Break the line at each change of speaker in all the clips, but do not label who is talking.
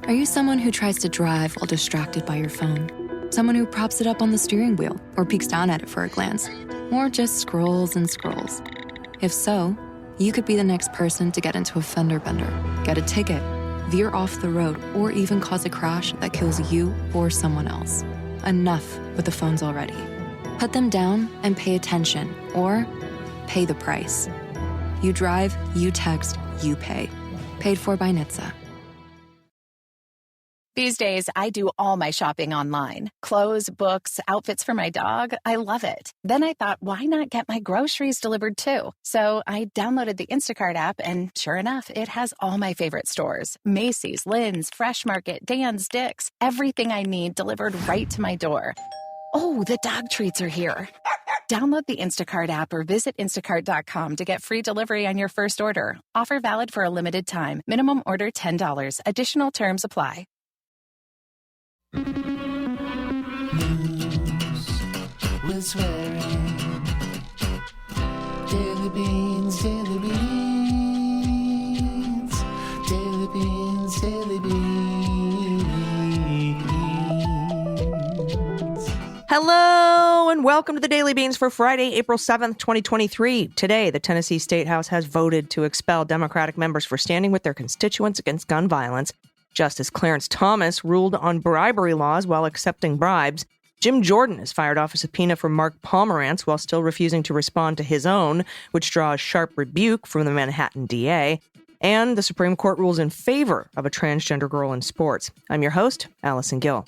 Are you someone who tries to drive while distracted by your phone? Someone who props it up on the steering wheel or peeks down at it for a glance? Or just scrolls and scrolls? If so, you could be the next person to get into a fender bender, get a ticket, veer off the road, or even cause a crash that kills you or someone else. Enough with the phones already. Put them down and pay attention, or pay the price. You drive, you text, you pay. Paid for by NHTSA.
These days, I do all my shopping online. Clothes, books, outfits for my dog. I love it. Then I thought, why not get my groceries delivered too? So I downloaded the Instacart app, and sure enough, it has all my favorite stores. Macy's, Lynn's, Fresh Market, Dan's, Dick's. Everything I need delivered right to my door. Oh, the dog treats are here. Download the Instacart app or visit instacart.com to get free delivery on your first order. Offer valid for a limited time. Minimum order $10. Additional terms apply.
News with swearing. Daily beans, daily beans. Daily beans, daily beans.
Hello and welcome to the Daily Beans for Friday, April 7th, 2023. Today, the Tennessee State House has voted to expel Democratic members for standing with their constituents against gun violence. Justice Clarence Thomas ruled on bribery laws while accepting bribes. Jim Jordan has fired off a subpoena for Mark Pomerantz while still refusing to respond to his own, which draws sharp rebuke from the Manhattan DA. And the Supreme Court rules in favor of a transgender girl in sports. I'm your host, Allison Gill.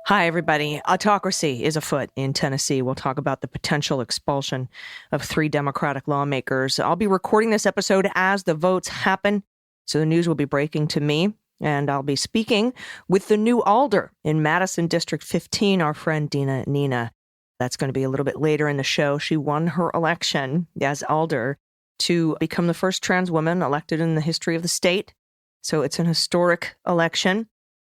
Hi, everybody. Autocracy is afoot in Tennessee. We'll talk about the potential expulsion of 3 Democratic lawmakers. I'll be recording this episode as the votes happen, so the news will be breaking to me, and I'll be speaking with the new alder in Madison District 15, our friend Dina. That's going to be a little bit later in the show. She won her election as alder to become the first trans woman elected in the history of the state, so it's an historic election.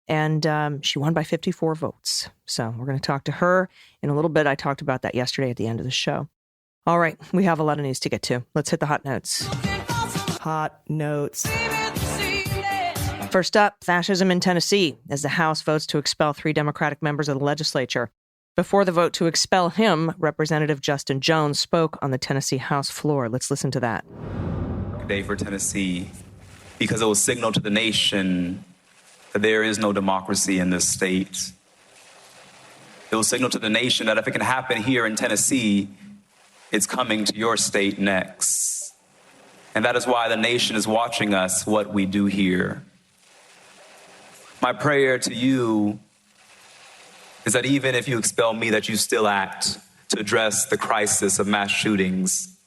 And she won by 54 votes. So we're going to talk to her in a little bit. I talked about that yesterday at the end of the show. All right, we have a lot of news to get to. Let's hit the hot notes. Hot notes. First up, fascism in Tennessee, as the House votes to expel 3 Democratic members of the legislature. Before the vote to expel him, Representative Justin Jones spoke on the Tennessee House floor. Let's listen to that.
Day for Tennessee, because it will signal to the nation that there is no democracy in this state. It will signal to the nation that if it can happen here in Tennessee, it's coming to your state next. And that is why the nation is watching us, what we do here. My prayer to you is that even if you expel me, that you still act to address the crisis of mass shootings.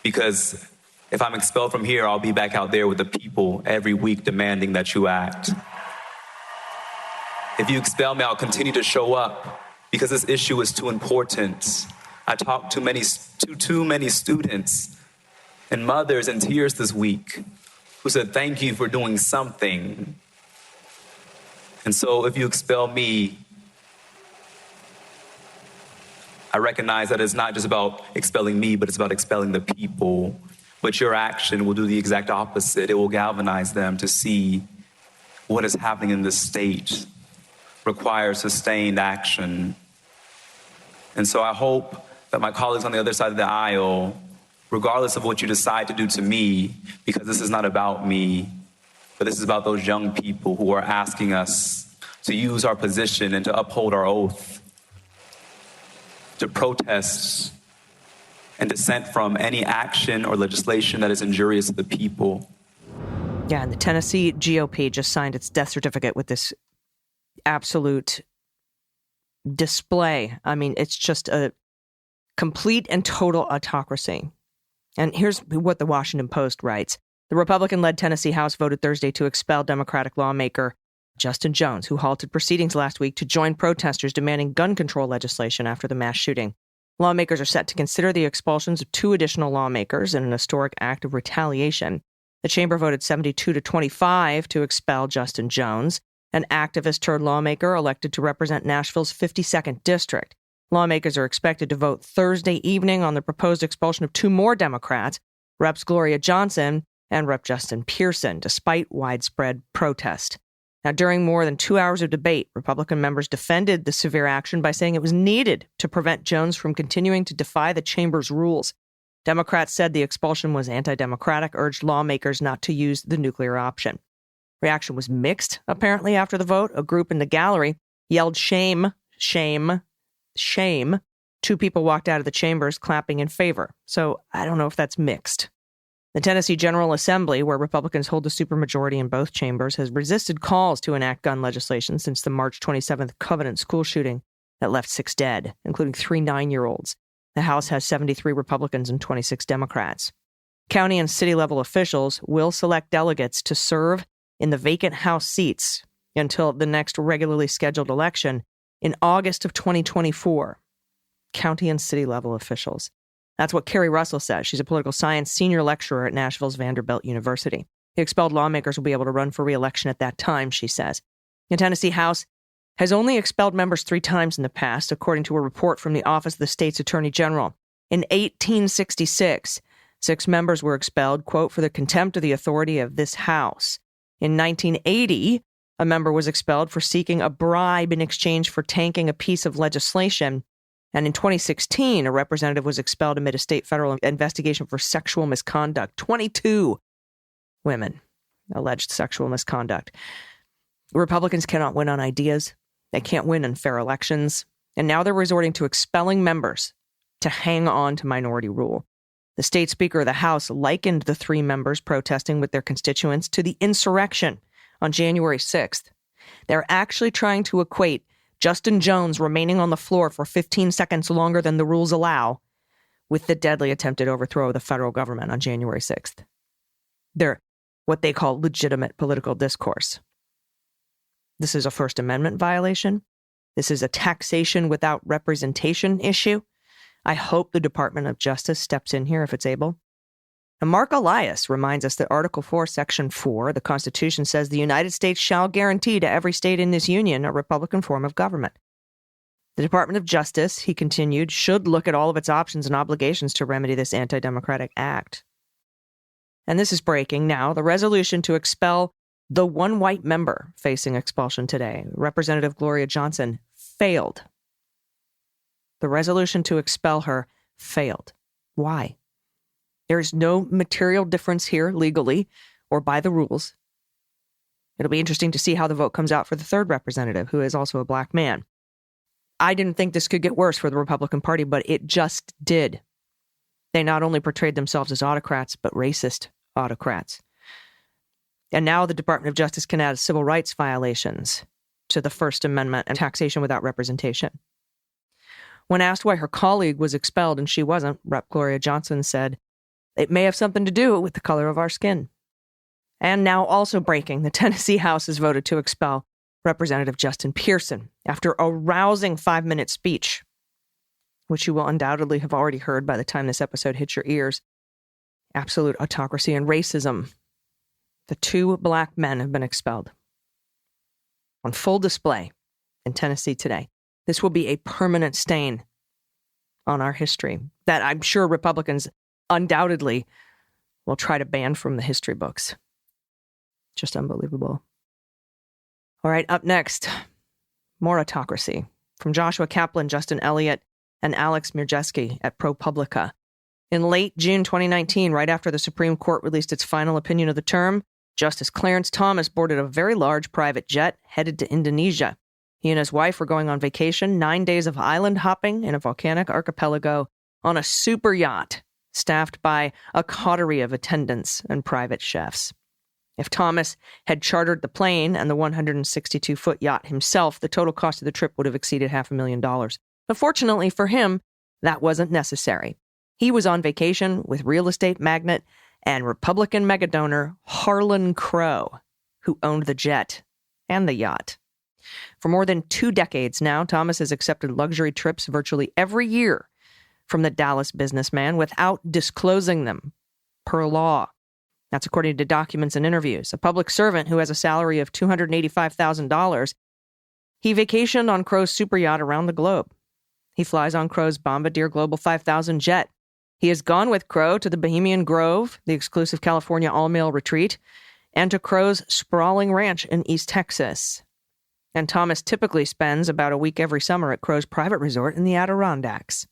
Because if I'm expelled from here, I'll be back out there with the people every week demanding that you act. If you expel me, I'll continue to show up because this issue is too important. I talked to too many students and mothers in tears this week who said, thank you for doing something. And so if you expel me, I recognize that it's not just about expelling me, but it's about expelling the people. But your action will do the exact opposite. It will galvanize them to see what is happening in this state requires sustained action. And so I hope that my colleagues on the other side of the aisle, regardless of what you decide to do to me, because this is not about me, but this is about those young people who are asking us to use our position and to uphold our oath, to protest and dissent from any action or legislation that is injurious to the people.
Yeah, and the Tennessee GOP just signed its death certificate with this absolute display. I mean, it's just a complete and total autocracy. And here's what the Washington Post writes. The Republican-led Tennessee House voted Thursday to expel Democratic lawmaker Justin Jones, who halted proceedings last week to join protesters demanding gun control legislation after the mass shooting. Lawmakers are set to consider the expulsions of 2 additional lawmakers in an historic act of retaliation. The chamber voted 72-25 to expel Justin Jones, an activist-turned lawmaker elected to represent Nashville's 52nd district. Lawmakers are expected to vote Thursday evening on the proposed expulsion of 2 more Democrats. Reps Gloria Johnson and Rep. Justin Pearson, despite widespread protest. Now, during more than 2 hours of debate, Republican members defended the severe action by saying it was needed to prevent Jones from continuing to defy the chamber's rules. Democrats said the expulsion was anti-democratic, urged lawmakers not to use the nuclear option. Reaction was mixed, apparently, after the vote. A group in the gallery yelled, "Shame, shame, shame." 2 people walked out of the chambers clapping in favor. So I don't know if that's mixed. The Tennessee General Assembly, where Republicans hold the supermajority in both chambers, has resisted calls to enact gun legislation since the March 27th Covenant school shooting that left 6 dead, including 3 9-year-olds. The House has 73 Republicans and 26 Democrats. County and city level officials will select delegates to serve in the vacant House seats until the next regularly scheduled election in August of 2024. County and city level officials. That's what Carrie Russell says. She's a political science senior lecturer at Nashville's Vanderbilt University. The expelled lawmakers will be able to run for re-election at that time, she says. The Tennessee House has only expelled members 3 times in the past, according to a report from the Office of the State's Attorney General. In 1866, 6 members were expelled, quote, for the contempt of the authority of this House. In 1980, a member was expelled for seeking a bribe in exchange for tanking a piece of legislation. And in 2016, a representative was expelled amid a state federal investigation for sexual misconduct. 22 women alleged sexual misconduct. Republicans cannot win on ideas. They can't win in fair elections. And now they're resorting to expelling members to hang on to minority rule. The state speaker of the House likened the 3 members protesting with their constituents to the insurrection on January 6th. They're actually trying to equate Justin Jones remaining on the floor for 15 seconds longer than the rules allow with the deadly attempted overthrow of the federal government on January 6th. They're what they call legitimate political discourse. This is a First Amendment violation. This is a taxation without representation issue. I hope the Department of Justice steps in here if it's able. And Mark Elias reminds us that Article 4, Section 4 of the Constitution says the United States shall guarantee to every state in this union a Republican form of government. The Department of Justice, he continued, should look at all of its options and obligations to remedy this anti-democratic act. And this is breaking now. The resolution to expel the 1 white member facing expulsion today, Representative Gloria Johnson, failed. The resolution to expel her failed. Why? There is no material difference here legally or by the rules. It'll be interesting to see how the vote comes out for the 3rd representative, who is also a black man. I didn't think this could get worse for the Republican Party, but it just did. They not only portrayed themselves as autocrats, but racist autocrats. And now the Department of Justice can add civil rights violations to the First Amendment and taxation without representation. When asked why her colleague was expelled and she wasn't, Rep. Gloria Johnson said, "It may have something to do with the color of our skin." And now also breaking, the Tennessee House has voted to expel Representative Justin Pearson after a rousing 5-minute speech, which you will undoubtedly have already heard by the time this episode hits your ears. Absolute autocracy and racism. The 2 black men have been expelled. On full display in Tennessee today. This will be a permanent stain on our history that I'm sure Republicans undoubtedly will try to ban from the history books. Just unbelievable. All right, up next, more autocracy from Joshua Kaplan, Justin Elliott, and Alex Mirjeski at ProPublica. In late June 2019, right after the Supreme Court released its final opinion of the term, Justice Clarence Thomas boarded a very large private jet headed to Indonesia. He and his wife were going on vacation, 9 days of island hopping in a volcanic archipelago on a super yacht staffed by a coterie of attendants and private chefs. If Thomas had chartered the plane and the 162-foot yacht himself, the total cost of the trip would have exceeded $500,000. But fortunately for him, that wasn't necessary. He was on vacation with real estate magnate and Republican megadonor Harlan Crow, who owned the jet and the yacht. For more than 2 decades now, Thomas has accepted luxury trips virtually every year from the Dallas businessman without disclosing them per law. That's according to documents and interviews. A public servant who has a salary of $285,000, he vacationed on Crow's super yacht around the globe. He flies on Crow's Bombardier Global 5000 jet. He has gone with Crow to the Bohemian Grove, the exclusive California all-male retreat, and to Crow's sprawling ranch in East Texas. And Thomas typically spends about a week every summer at Crow's private resort in the Adirondacks.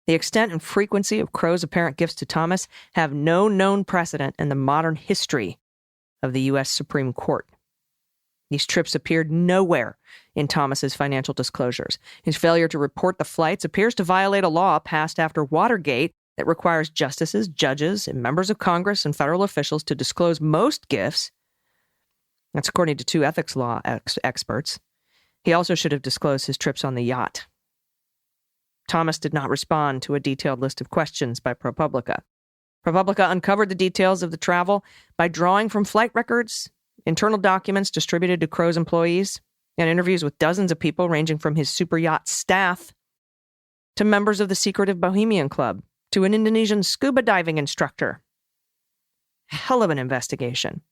The extent and frequency of Crow's apparent gifts to Thomas have no known precedent in the modern history of the U.S. Supreme Court. These trips appeared nowhere in Thomas's financial disclosures. His failure to report the flights appears to violate a law passed after Watergate that requires justices, judges, and members of Congress and federal officials to disclose most gifts. That's according to two ethics law experts. He also should have disclosed his trips on the yacht. Thomas did not respond to a detailed list of questions by ProPublica. ProPublica uncovered the details of the travel by drawing from flight records, internal documents distributed to Crow's employees, and interviews with dozens of people ranging from his super yacht staff to members of the secretive Bohemian Club to an Indonesian scuba diving instructor. Hell of an investigation.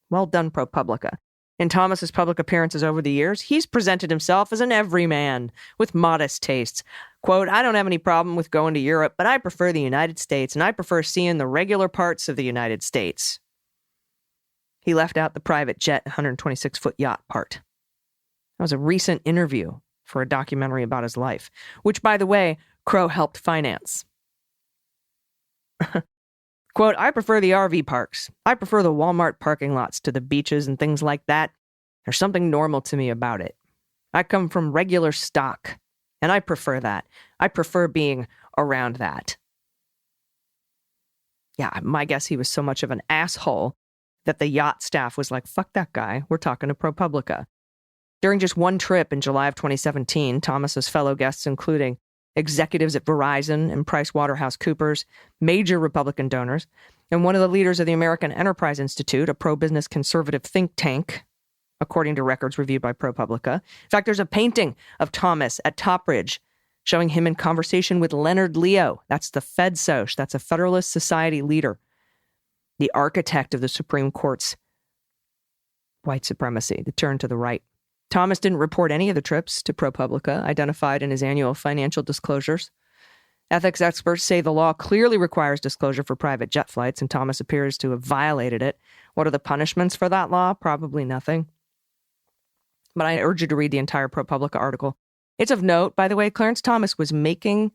Well done, ProPublica. In Thomas's public appearances over the years, he's presented himself as an everyman with modest tastes. Quote, I don't have any problem with going to Europe, but I prefer the United States, and I prefer seeing the regular parts of the United States. He left out the private jet 126-foot yacht part. That was a recent interview for a documentary about his life, which, by the way, Crow helped finance. Quote, I prefer the RV parks. I prefer the Walmart parking lots to the beaches and things like that. There's something normal to me about it. I come from regular stock, and I prefer that. I prefer being around that. Yeah, my guess he was so much of an asshole that the yacht staff was like, fuck that guy, we're talking to ProPublica. During just one trip in July of 2017, Thomas's fellow guests, including executives at Verizon and PricewaterhouseCoopers, major Republican donors, and one of the leaders of the American Enterprise Institute, a pro-business conservative think tank, according to records reviewed by ProPublica. In fact, there's a painting of Thomas at Topridge showing him in conversation with Leonard Leo. That's the FedSoc. That's a Federalist Society leader, the architect of the Supreme Court's white supremacy, the turn to the right. Thomas didn't report any of the trips to ProPublica, identified in his annual financial disclosures. Ethics experts say the law clearly requires disclosure for private jet flights, and Thomas appears to have violated it. What are the punishments for that law? Probably nothing. But I urge you to read the entire ProPublica article. It's of note, by the way, Clarence Thomas was making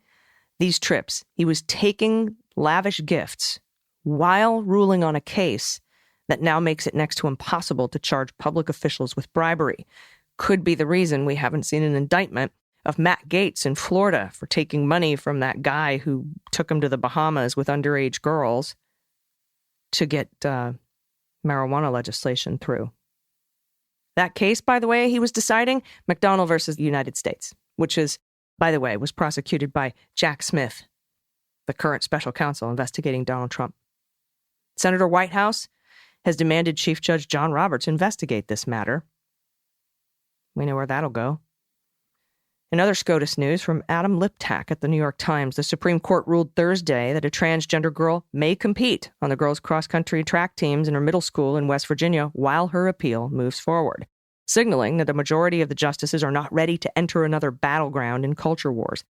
these trips. He was taking lavish gifts while ruling on a case that now makes it next to impossible to charge public officials with bribery. Could be the reason we haven't seen an indictment of Matt Gaetz in Florida for taking money from that guy who took him to the Bahamas with underage girls to get marijuana legislation through. That case, by the way, he was deciding, McDonnell versus the United States, which is, by the way, was prosecuted by Jack Smith, the current special counsel investigating Donald Trump. Senator Whitehouse has demanded Chief Judge John Roberts investigate this matter. We know where that'll go. In other SCOTUS news from Adam Liptak at the New York Times, the Supreme Court ruled Thursday that a transgender girl may compete on the girls' cross-country track teams in her middle school in West Virginia while her appeal moves forward, signaling that the majority of the justices are not ready to enter another battleground in culture wars.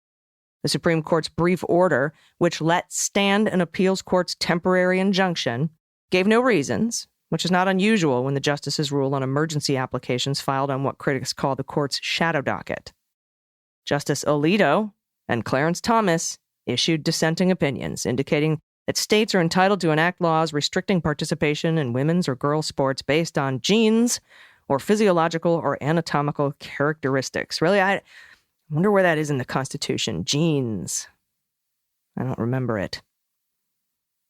The Supreme Court's brief order, which let stand an appeals court's temporary injunction, gave no reasons, which is not unusual when the justices rule on emergency applications filed on what critics call the court's shadow docket. Justice Alito and Clarence Thomas issued dissenting opinions, indicating that states are entitled to enact laws restricting participation in women's or girls' sports based on genes or physiological or anatomical characteristics. Really, I wonder where that is in the Constitution. Genes. I don't remember it.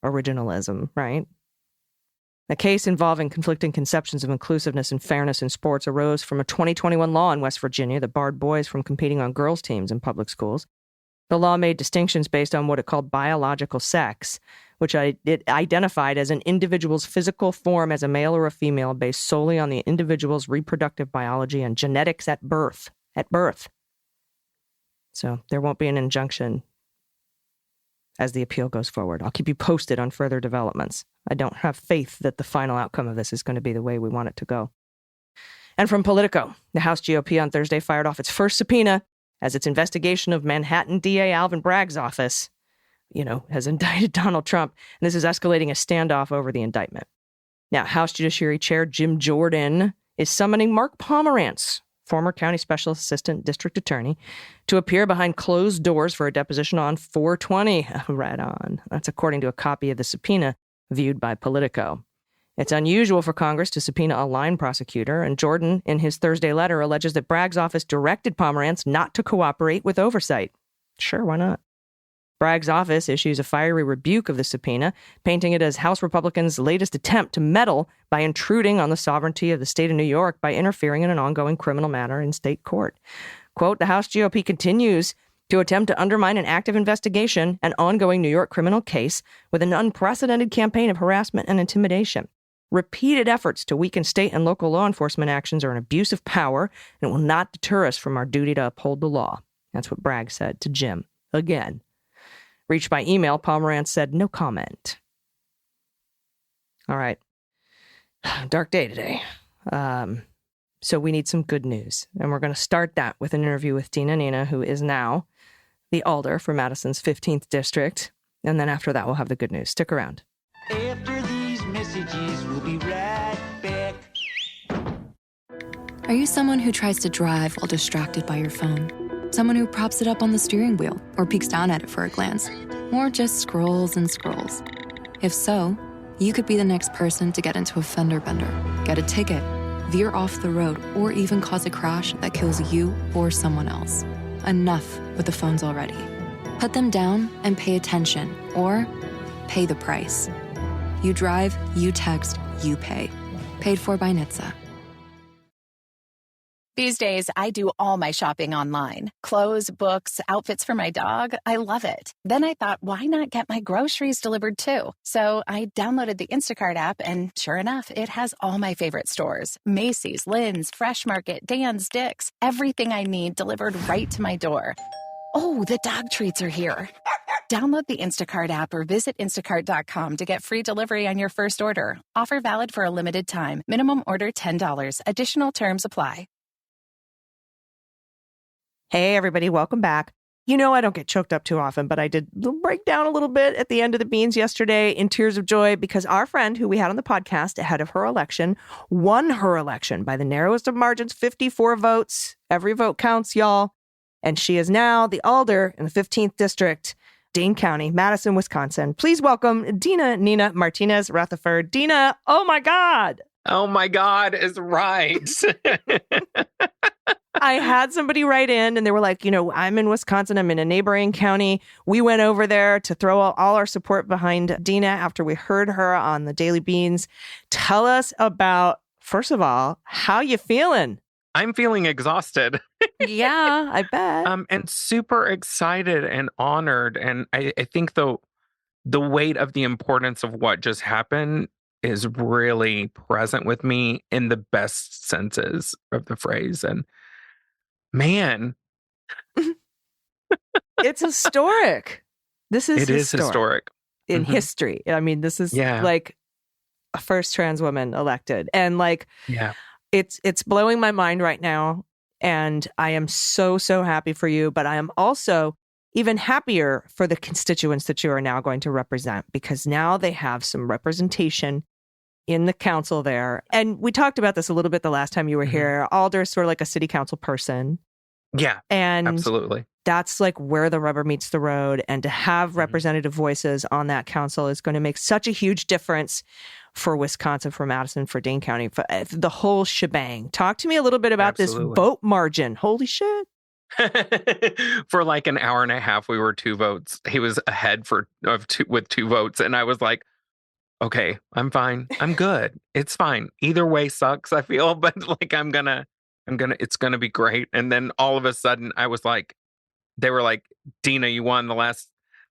Originalism, right? A case involving conflicting conceptions of inclusiveness and fairness in sports arose from a 2021 law in West Virginia that barred boys from competing on girls' teams in public schools. The law made distinctions based on what it called biological sex, which it identified as an individual's physical form as a male or a female based solely on the individual's reproductive biology and genetics at birth. So there won't be an injunction as the appeal goes forward. I'll keep you posted on further developments. I don't have faith that the final outcome of this is going to be the way we want it to go. And from Politico, the House GOP on Thursday fired off its first subpoena as its investigation of Manhattan DA Alvin Bragg's office has indicted Donald Trump. And this is escalating a standoff over the indictment. Now, House Judiciary Chair Jim Jordan is summoning Mark Pomerantz, former county special assistant district attorney, to appear behind closed doors for a deposition on 4/20. Right on. That's according to a copy of the subpoena viewed by Politico. It's unusual for Congress to subpoena a line prosecutor, and Jordan, in his Thursday letter, alleges that Bragg's office directed Pomerantz not to cooperate with oversight. Sure, why not? Bragg's office issues a fiery rebuke of the subpoena, painting it as House Republicans' latest attempt to meddle by intruding on the sovereignty of the state of New York by interfering in an ongoing criminal matter in state court. Quote, the House GOP continues to attempt to undermine an active investigation, an ongoing New York criminal case, with an unprecedented campaign of harassment and intimidation. Repeated efforts to weaken state and local law enforcement actions are an abuse of power and will not deter us from our duty to uphold the law. That's what Bragg said to Jim. Again. Reached by email, Pomerantz said no comment. All right. Dark day today. So we need some good news. And we're going to start that with an interview with Dina, who is now the alder for Madison's 15th district. And then after that, we'll have the good news. Stick around.
After these messages, we'll be right back.
Are you someone who tries to drive while distracted by your phone? Someone who props it up on the steering wheel or peeks down at it for a glance? Or just scrolls and scrolls? If so, you could be the next person to get into a fender bender, get a ticket, veer off the road, or even cause a crash that kills you or someone else. Enough with the phones already. Put them down and pay attention, or pay the price. You drive, you text, you pay. Paid for by NHTSA.
These days, I do all my shopping online. Clothes, books, outfits for my dog. I love it. Then I thought, why not get my groceries delivered too? So I downloaded the Instacart app, and sure enough, it has all my favorite stores. Macy's, Lynn's, Fresh Market, Dan's, Dick's. Everything I need delivered right to my door. Oh, the dog treats are here. Download the Instacart app or visit instacart.com to get free delivery on your first order. Offer valid for a limited time. Minimum order $10. Additional terms apply.
Hey, everybody, welcome back. I don't get choked up too often, but I did break down a little bit at the end of the beans yesterday in tears of joy because our friend who we had on the podcast ahead of her election won her election by the narrowest of margins, 54 votes. Every vote counts, y'all. And she is now the alder in the 15th district, Dane County, Madison, Wisconsin. Please welcome Dina Nina Martinez Rutherford. Dina, oh my God.
Oh my God is right.
I had somebody write in and they were like, I'm in Wisconsin. I'm in a neighboring county. We went over there to throw all our support behind Dina after we heard her on the Daily Beans. Tell us about, first of all, how you feeling?
I'm feeling exhausted.
Yeah, I bet.
And super excited and honored. And I think the weight of the importance of what just happened is really present with me in the best senses of the phrase. And man,
it's historic.
It is historic
in history. I mean, this is like a first trans woman elected, and it's blowing my mind right now. And I am so happy for you, but I am also even happier for the constituents that you are now going to represent, because now they have some representation in the council there. And we talked about this a little bit the last time you were here. Alder's sort of like a city council person.
Yeah,
and
absolutely.
That's like where the rubber meets the road. And to have representative voices on that council is going to make such a huge difference for Wisconsin, for Madison, for Dane County, for the whole shebang. Talk to me a little bit about this vote margin. Holy shit.
For like an hour and a half, we were 2 votes. He was ahead with 2 votes. And I was like, okay, I'm fine. I'm good. It's fine. Either way sucks, I feel, but like it's gonna be great. And then all of a sudden I was like, they were like, Dina, you won. The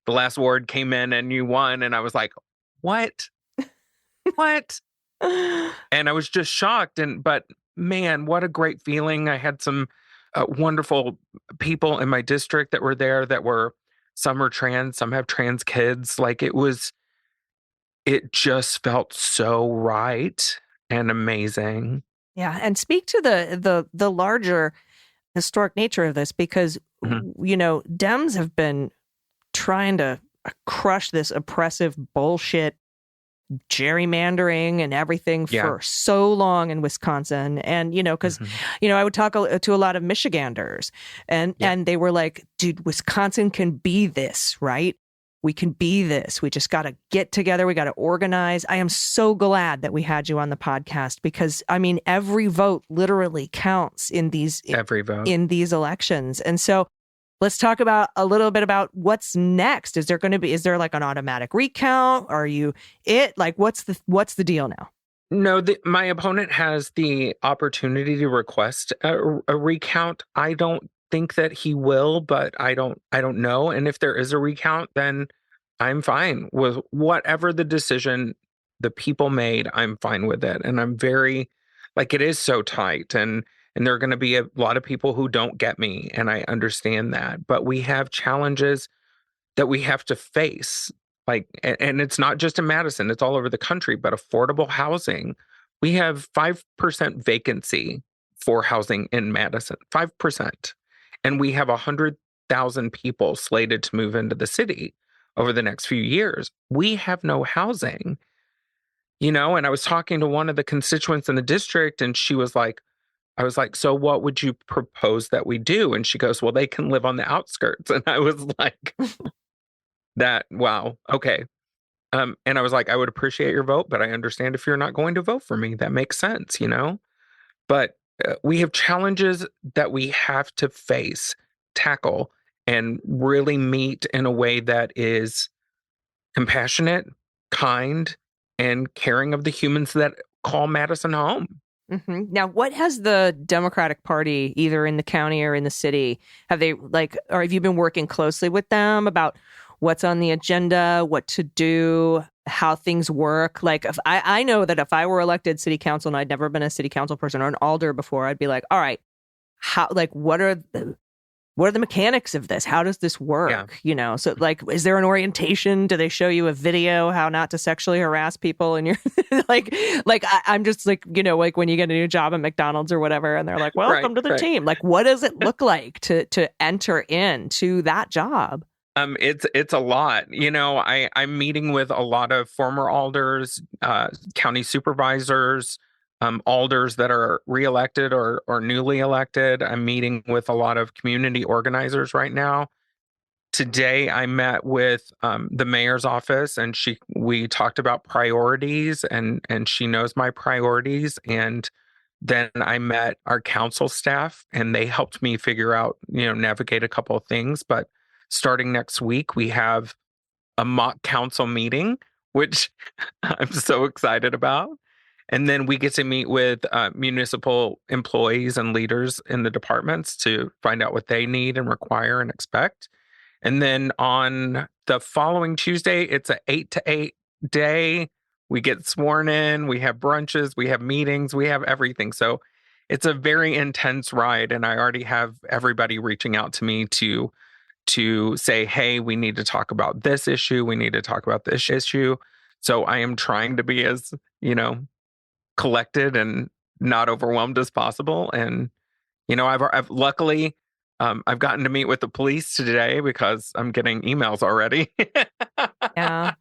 last word came in and you won. And I was like, what? What? And I was just shocked. But man, what a great feeling. I had some wonderful people in my district that were there some are trans, some have trans kids. Like it just felt so right and amazing.
Yeah. And speak to the larger historic nature of this, because, Dems have been trying to crush this oppressive bullshit gerrymandering and everything for so long in Wisconsin. And, because, I would talk to a lot of Michiganders and they were like, dude, Wisconsin can be this, right? We can be this. We just got to get together. We got to organize. I am so glad that we had you on the podcast because, every vote literally counts in these elections. And so let's talk about a little bit about what's next. Is there like an automatic recount? Are you what's the deal now?
No, my opponent has the opportunity to request a recount. I don't think that he will, but I don't know. And if there is a recount, then I'm fine with whatever the decision the people made. I'm fine with it. And I'm very, it is so tight and there are going to be a lot of people who don't get me, and I understand that. But we have challenges that we have to face. And it's not just in Madison, it's all over the country, but affordable housing. We have 5% vacancy for housing in Madison, 5%. And we have 100,000 people slated to move into the city over the next few years. We have no housing, and I was talking to one of the constituents in the district, and she was like, I was like, so what would you propose that we do? And she goes, well, they can live on the outskirts. And I was like, wow, okay. And I was like, I would appreciate your vote, but I understand if you're not going to vote for me. That makes sense, But we have challenges that we have to face, tackle, and really meet in a way that is compassionate, kind, and caring of the humans that call Madison home.
Mm-hmm. Now, what has the Democratic Party, either in the county or in the city, or have you been working closely with them about what's on the agenda, what to do, how things work? If I know that if I were elected city council and I'd never been a city council person or an alder before, I'd be like, all right, what are the mechanics of this? How does this work?
Yeah.
So is there an orientation? Do they show you a video how not to sexually harass people? And you're I'm just when you get a new job at McDonald's or whatever, and they're like, welcome to the team. What does it look like to enter into that job?
It's a lot. I'm meeting with a lot of former alders, county supervisors, alders that are reelected or newly elected. I'm meeting with a lot of community organizers right now. Today, I met with the mayor's office, and we talked about priorities, and she knows my priorities. And then I met our council staff, and they helped me figure out, navigate a couple of things. But starting next week, we have a mock council meeting, which I'm so excited about. And then we get to meet with municipal employees and leaders in the departments to find out what they need and require and expect. And then on the following Tuesday, it's an 8 to 8 day. We get sworn in, we have brunches, we have meetings, we have everything. So it's a very intense ride. And I already have everybody reaching out to me to say, hey, we need to talk about this issue. We need to talk about this issue. So I am trying to be as, collected and not overwhelmed as possible. And, I've luckily, I've gotten to meet with the police today because I'm getting emails already.
Yeah.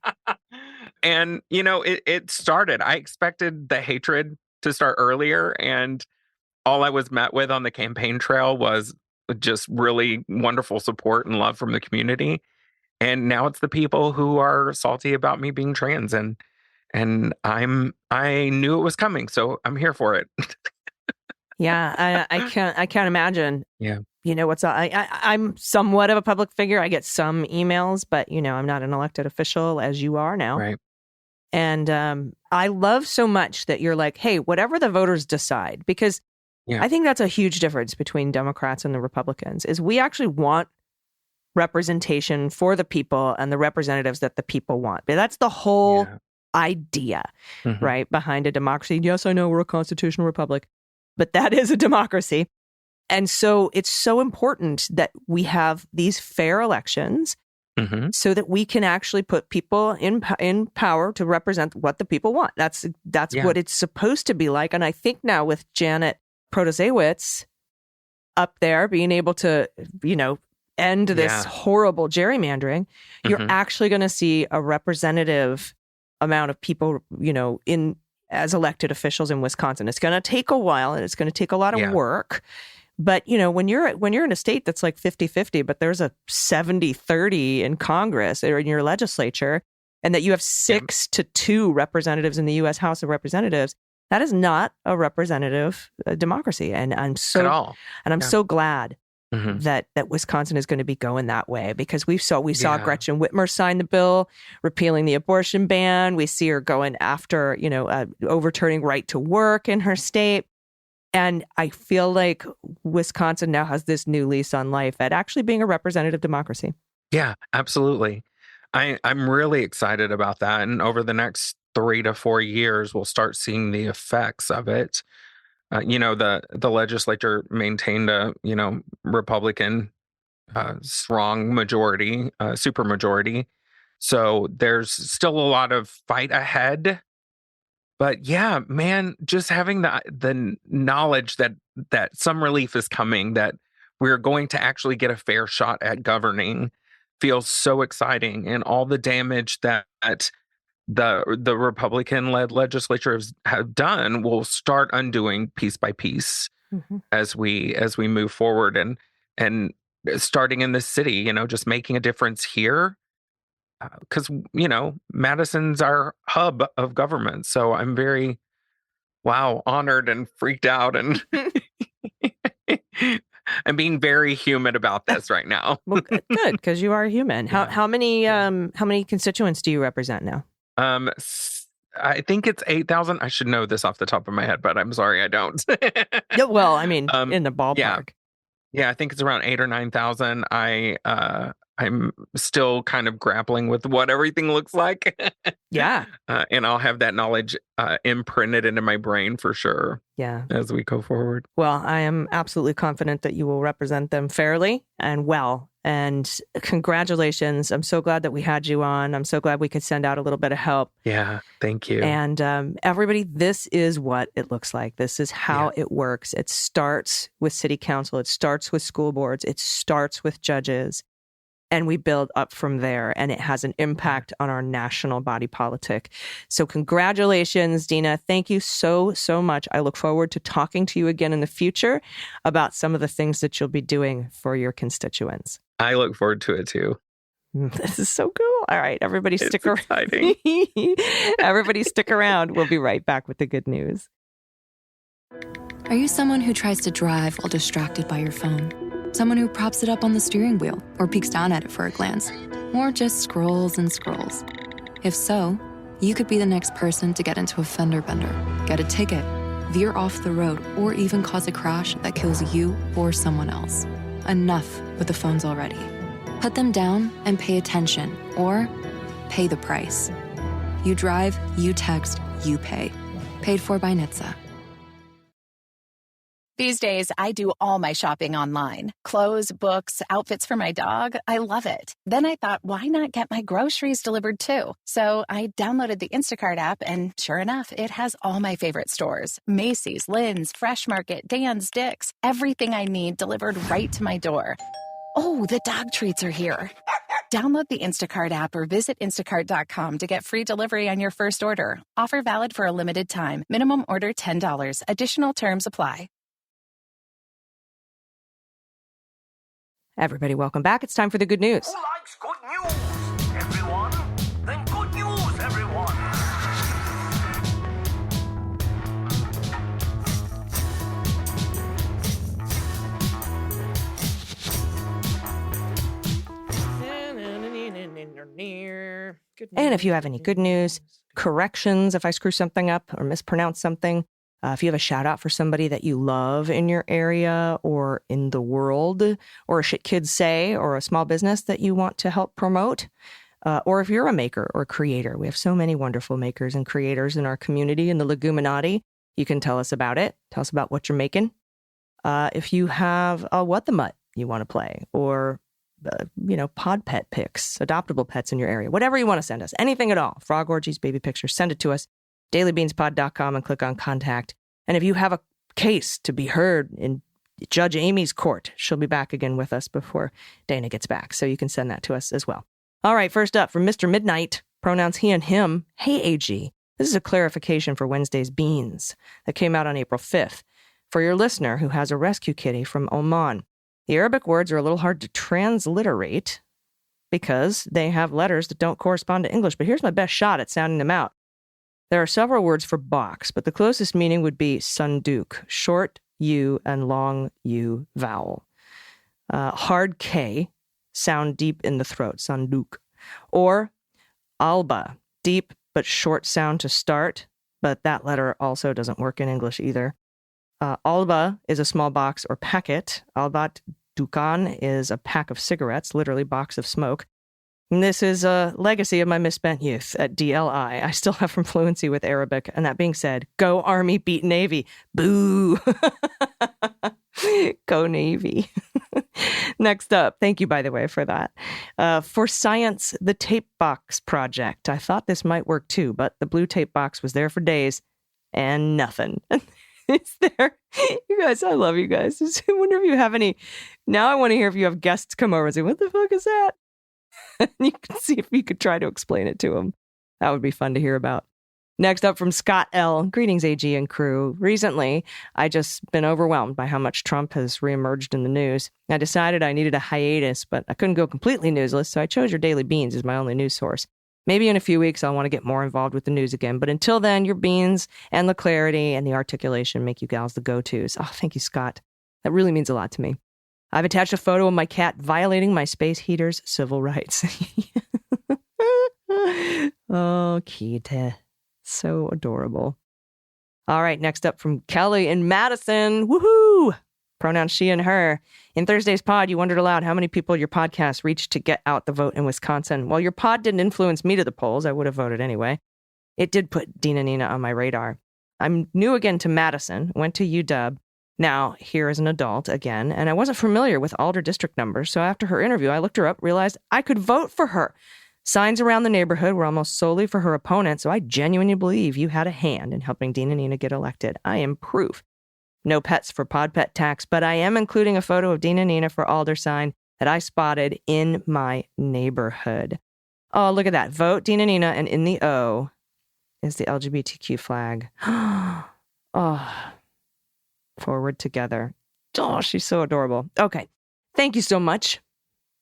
And, it started. I expected the hatred to start earlier. And all I was met with on the campaign trail was just really wonderful support and love from the community. And now it's the people who are salty about me being trans. And I knew it was coming, so I'm here for it.
Yeah, I can't imagine.
Yeah.
I'm somewhat of a public figure. I get some emails, but I'm not an elected official as you are now.
Right.
And I love so much that you're like, hey, whatever the voters decide, because I think that's a huge difference between Democrats and the Republicans, is we actually want representation for the people and the representatives that the people want. But that's the whole idea, right, behind a democracy. Yes, I know we're a constitutional republic, but that is a democracy. And so it's so important that we have these fair elections so that we can actually put people in power to represent what the people want. That's what it's supposed to be like. And I think now with Janet Protasiewicz up there being able to, end this
Yeah.
horrible gerrymandering, you're actually going to see a representative amount of people, in as elected officials in Wisconsin. It's going to take a while and it's going to take a lot of work. But, when you're in a state that's like 50-50, but there's a 70-30 in Congress or in your legislature, and that you have 6-2 representatives in the U.S. House of Representatives, that is not a representative democracy. And I'm so
At all.
And I'm so glad that Wisconsin is going to be going that way, because we saw Gretchen Whitmer sign the bill repealing the abortion ban. We see her going after, overturning right to work in her state. And I feel like Wisconsin now has this new lease on life at actually being a representative democracy.
Yeah, absolutely. I'm really excited about that. And over the next 3 to 4 years, we'll start seeing the effects of it. The legislature maintained a, Republican strong majority, supermajority. So there's still a lot of fight ahead. But yeah, man, just having the knowledge that some relief is coming, that we're going to actually get a fair shot at governing, feels so exciting. And all the damage that the Republican-led legislature have done will start undoing piece by piece as we move forward, and starting in this city, just making a difference here. Because, Madison's our hub of government. So I'm very, honored and freaked out, and I'm being very human about this right now.
Well, good, because you are human. How many constituents do you represent now?
I think it's 8,000. I should know this off the top of my head, but I'm sorry, I don't.
Yeah, well, I mean, in the ballpark.
Yeah, I think it's around 8,000 or 9,000. I'm still kind of grappling with what everything looks like.
Yeah.
And I'll have that knowledge imprinted into my brain for sure.
Yeah.
As we go forward.
Well, I am absolutely confident that you will represent them fairly and well. And congratulations. I'm so glad that we had you on. I'm so glad we could send out a little bit of help.
Yeah. Thank you.
And everybody, this is what it looks like. This is how it works. It starts with city council. It starts with school boards. It starts with judges. And we build up from there, and it has an impact on our national body politic. So congratulations, Dina. Thank you so, so much. I look forward to talking to you again in the future about some of the things that you'll be doing for your constituents.
I look forward to it too.
This is so cool. All right, everybody stick around.
Exciting.
Everybody stick around. We'll be right back with the good news.
Are you someone who tries to drive while distracted by your phone? Someone who props it up on the steering wheel or peeks down at it for a glance? Or just scrolls and scrolls? If so, you could be the next person to get into a fender bender, get a ticket, veer off the road, or even cause a crash that kills you or someone else. Enough with the phones already. Put them down and pay attention, or pay the price. You drive, you text, you pay. Paid for by NHTSA.
These days, I do all my shopping online. Clothes, books, outfits for my dog. I love it. Then I thought, why not get my groceries delivered too? So I downloaded the Instacart app, and sure enough, it has all my favorite stores. Macy's, Lynn's, Fresh Market, Dan's, Dick's. Everything I need delivered right to my door. Oh, the dog treats are here. Download the Instacart app or visit instacart.com to get free delivery on your first order. Offer valid for a limited time. Minimum order $10. Additional terms apply.
Everybody, welcome back. It's time for the good news.
Who likes good news, everyone? Then good news, everyone.
And if you have any good news, corrections, if I screw something up or mispronounce something, if you have a shout out for somebody that you love in your area or in the world, or a shit kids say, or a small business that you want to help promote, or if you're a maker or creator, we have so many wonderful makers and creators in our community in the Leguminati. You can tell us about it. Tell us about what you're making. If you have a What the Mutt you want to play, or pod pet pics, adoptable pets in your area, whatever you want to send us, anything at all, frog orgies, baby pictures, send it to us. dailybeanspod.com and click on contact. And if you have a case to be heard in Judge Amy's court. She'll be back again with us before Dana gets back, so you can send that to us as well. All right, first up from Mr. Midnight, pronouns he and him. Hey, AG. This is a clarification for Wednesday's Beans that came out on April 5th. For your listener who has a rescue kitty from Oman, the Arabic words are a little hard to transliterate because they have letters that don't correspond to English, but here's my best shot at sounding them out. There are several words for box, but the closest meaning would be sanduk, short U and long U vowel. Hard K, sound deep in the throat, sanduk. Or alba, deep but short sound to start, but that letter also doesn't work in English either. Alba is a small box or packet. Albat dukan is a pack of cigarettes, literally box of smoke. And this is a legacy of my misspent youth at DLI. I still have some fluency with Arabic. And that being said, go Army, beat Navy. Boo. Go Navy. Next up, thank you, by the way, for that. For science, the tape box project. I thought this might work too, but the blue tape box was there for days and nothing. It's there. You guys, I love you guys. I wonder if you have any. Now I want to hear if you have guests come over and say, what the fuck is that? And you can see if you could try to explain it to them. That would be fun to hear about. Next up from Scott L. Greetings, AG and crew. Recently, I just been overwhelmed by how much Trump has reemerged in the news. I decided I needed a hiatus, but I couldn't go completely newsless, so I chose your Daily Beans as my only news source. Maybe in a few weeks, I'll want to get more involved with the news again. But until then, your beans and the clarity and the articulation make you gals the go-tos. Oh, thank you, Scott. That really means a lot to me. I've attached a photo of my cat violating my space heater's civil rights. Oh, Kita. So adorable. All right, next up from Kelly in Madison. Woohoo! Pronouns she and her. In Thursday's pod, you wondered aloud how many people your podcast reached to get out the vote in Wisconsin. While your pod didn't influence me to the polls, I would have voted anyway. It did put Dina Nina on my radar. I'm new again to Madison, went to UW, now here as an adult again, and I wasn't familiar with Alder district numbers, so after her interview, I looked her up, realized I could vote for her. Signs around the neighborhood were almost solely for her opponent, so I genuinely believe you had a hand in helping Dina Nina get elected. I am proof. No pets for pod pet tax, but I am including a photo of Dina Nina for Alder sign that I spotted in my neighborhood. Oh, look at that. Vote Dina Nina, and in the O is the LGBTQ flag. Oh, forward together. Oh, she's so adorable. Okay. Thank you so much.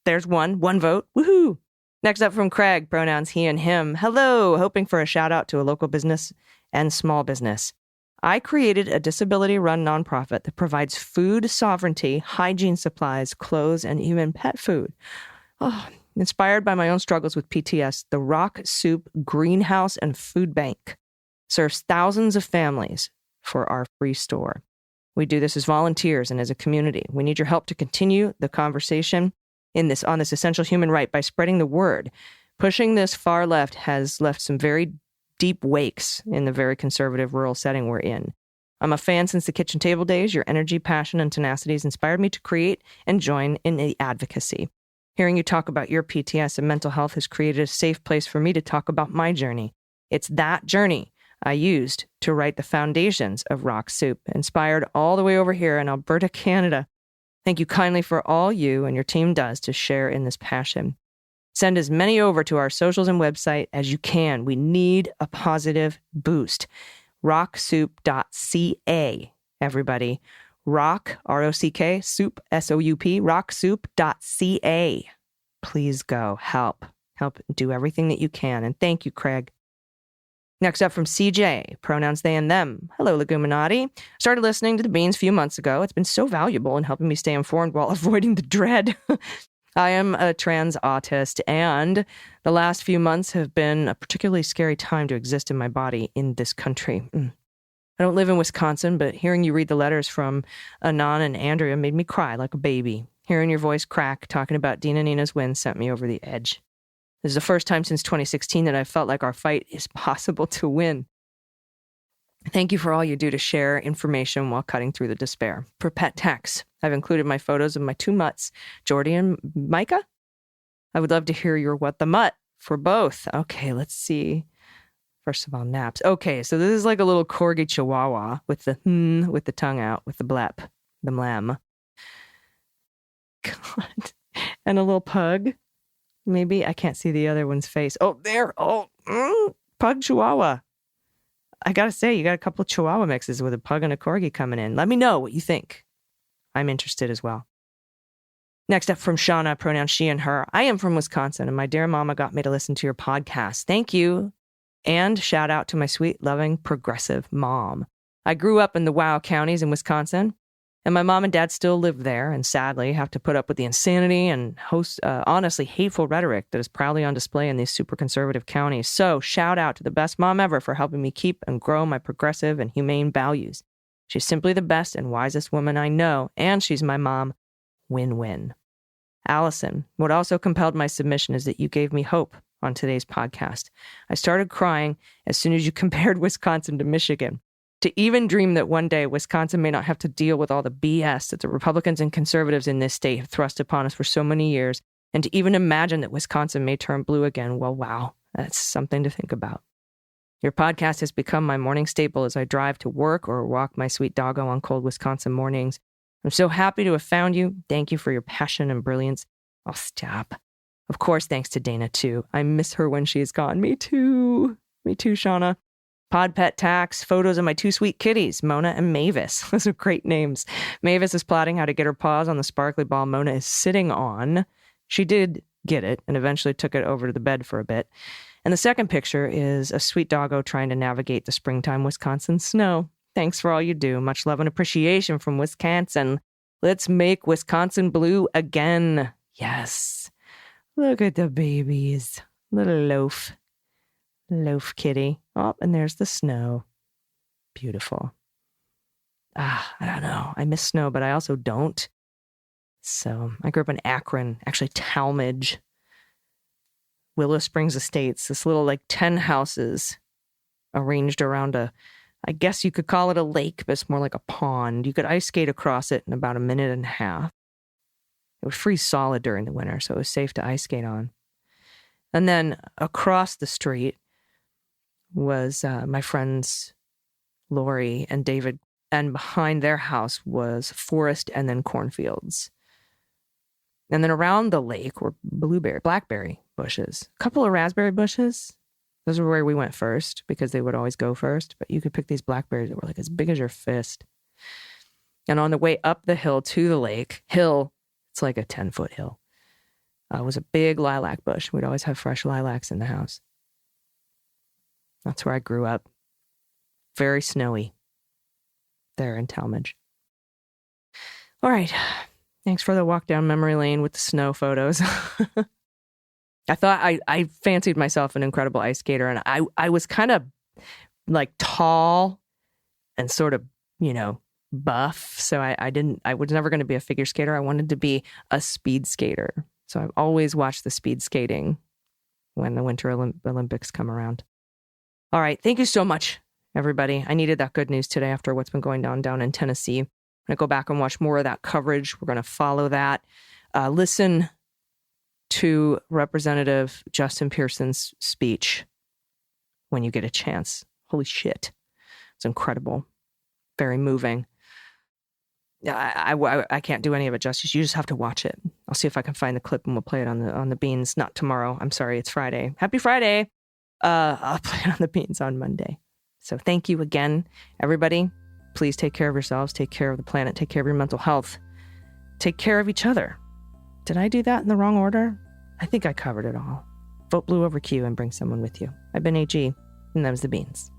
There's one vote. Woohoo. Next up from Craig, pronouns he and him. Hello, hoping for a shout out to a local business and small business. I created a disability-run nonprofit that provides food sovereignty, hygiene supplies, clothes, and even pet food. Oh, inspired by my own struggles with PTS, the Rock Soup Greenhouse and Food Bank serves thousands of families for our free store. We do this as volunteers and as a community. We need your help to continue the conversation on this essential human right by spreading the word. Pushing this far left has left some very deep wakes in the very conservative rural setting we're in. I'm a fan since the kitchen table days. Your energy, passion, and tenacity has inspired me to create and join in the advocacy. Hearing you talk about your PTS and mental health has created a safe place for me to talk about my journey. It's that journey I used to write the foundations of Rock Soup, inspired all the way over here in Alberta, Canada. Thank you kindly for all you and your team does to share in this passion. Send as many over to our socials and website as you can. We need a positive boost. Rocksoup.ca, everybody. Rock, R-O-C-K, soup, S-O-U-P, rocksoup.ca. Please go. Help do everything that you can. And thank you, Craig. Next up from CJ, pronouns they and them. Hello, Leguminati. Started listening to the Beans a few months ago. It's been so valuable in helping me stay informed while avoiding the dread. I am a trans autist, and the last few months have been a particularly scary time to exist in my body in this country. I don't live in Wisconsin, but hearing you read the letters from Anon and Andrea made me cry like a baby. Hearing your voice crack talking about Dina Nina's win sent me over the edge. This is the first time since 2016 that I felt like our fight is possible to win. Thank you for all you do to share information while cutting through the despair. For pet tax, I've included my photos of my two mutts, Jordy and Micah. I would love to hear your what the mutt for both. Okay, let's see. First of all, naps. Okay, so this is like a little corgi chihuahua with the tongue out, with the blep, the mlam. God. And a little pug. Maybe. I can't see the other one's face. Oh, there. Oh, pug chihuahua. I got to say, you got a couple of chihuahua mixes with a pug and a corgi coming in. Let me know what you think. I'm interested as well. Next up from Shauna, pronouns she and her. I am from Wisconsin, and my dear mama got me to listen to your podcast. Thank you. And shout out to my sweet, loving, progressive mom. I grew up in the WOW counties in Wisconsin, and my mom and dad still live there and sadly have to put up with the insanity and honestly hateful rhetoric that is proudly on display in these super conservative counties. So shout out to the best mom ever for helping me keep and grow my progressive and humane values. She's simply the best and wisest woman I know, and she's my mom. Win-win. Allison, what also compelled my submission is that you gave me hope on today's podcast. I started crying as soon as you compared Wisconsin to Michigan. To even dream that one day Wisconsin may not have to deal with all the BS that the Republicans and conservatives in this state have thrust upon us for so many years, and to even imagine that Wisconsin may turn blue again, well, wow, that's something to think about. Your podcast has become my morning staple as I drive to work or walk my sweet doggo on cold Wisconsin mornings. I'm so happy to have found you. Thank you for your passion and brilliance. I'll stop. Of course, thanks to Dina, too. I miss her when she's gone. Me too. Me too, Shauna. Pod Pet Tax, photos of my two sweet kitties, Mona and Mavis. Those are great names. Mavis is plotting how to get her paws on the sparkly ball Mona is sitting on. She did get it and eventually took it over to the bed for a bit. And the second picture is a sweet doggo trying to navigate the springtime Wisconsin snow. Thanks for all you do. Much love and appreciation from Wisconsin. Let's make Wisconsin blue again. Yes. Look at the babies. Little loaf. Loaf kitty. Oh, and there's the snow. Beautiful. I don't know. I miss snow, but I also don't. So I grew up in Akron, actually Talmadge, Willow Springs Estates, this little 10 houses arranged around I guess you could call it a lake, but it's more like a pond. You could ice skate across it in about a minute and a half. It would freeze solid during the winter, so it was safe to ice skate on. And then across the street was my friends Lori and David, and behind their house was forest and then cornfields. And then around the lake were blackberry bushes, a couple of raspberry bushes. Those were where we went first because they would always go first. But you could pick these blackberries that were as big as your fist. And on the way up the hill to the lake, it's like a 10-foot hill, was a big lilac bush. We'd always have fresh lilacs in the house. That's where I grew up. Very snowy there in Talmadge. All right. Thanks for the walk down memory lane with the snow photos. I thought I fancied myself an incredible ice skater, and I was kind of tall and sort of, buff. So I was never going to be a figure skater. I wanted to be a speed skater. So I've always watched the speed skating when the Winter Olympics come around. All right. Thank you so much, everybody. I needed that good news today after what's been going down in Tennessee. I'm going to go back and watch more of that coverage. We're going to follow that. Listen to Representative Justin Pearson's speech when you get a chance. Holy shit. It's incredible. Very moving. I can't do any of it justice. You just have to watch it. I'll see if I can find the clip and we'll play it on the beans. Not tomorrow. I'm sorry. It's Friday. Happy Friday. I'll play it on the beans on Monday. So thank you again, everybody. Please take care of yourselves. Take care of the planet. Take care of your mental health. Take care of each other. Did I do that in the wrong order? I think I covered it all. Vote blue over Q and bring someone with you. I've been AG, and that was The Beans.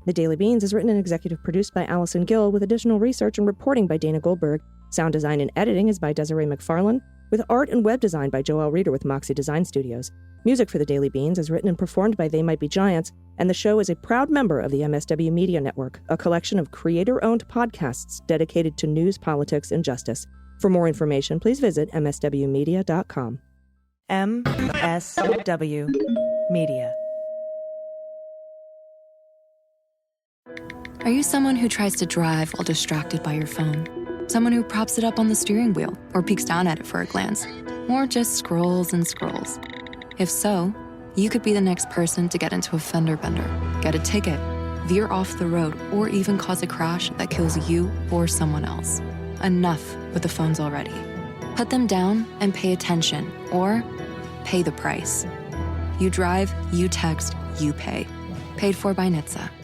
The Daily Beans is written and executive produced by Allison Gill with additional research and reporting by Dina Goldberg. Sound design and editing is by Desiree McFarlane, with art and web design by Joelle Reeder with Moxie Design Studios. Music for The Daily Beans is written and performed by They Might Be Giants, and the show is a proud member of the MSW Media Network, a collection of creator-owned podcasts dedicated to news, politics, and justice. For more information, please visit mswmedia.com. MSW Media.
Are you someone who tries to drive while distracted by your phone? Someone who props it up on the steering wheel or peeks down at it for a glance? Or just scrolls and scrolls? If so, you could be the next person to get into a fender bender, get a ticket, veer off the road, or even cause a crash that kills you or someone else. Enough with the phones already. Put them down and pay attention, or pay the price. You drive, you text, you pay. Paid for by NHTSA.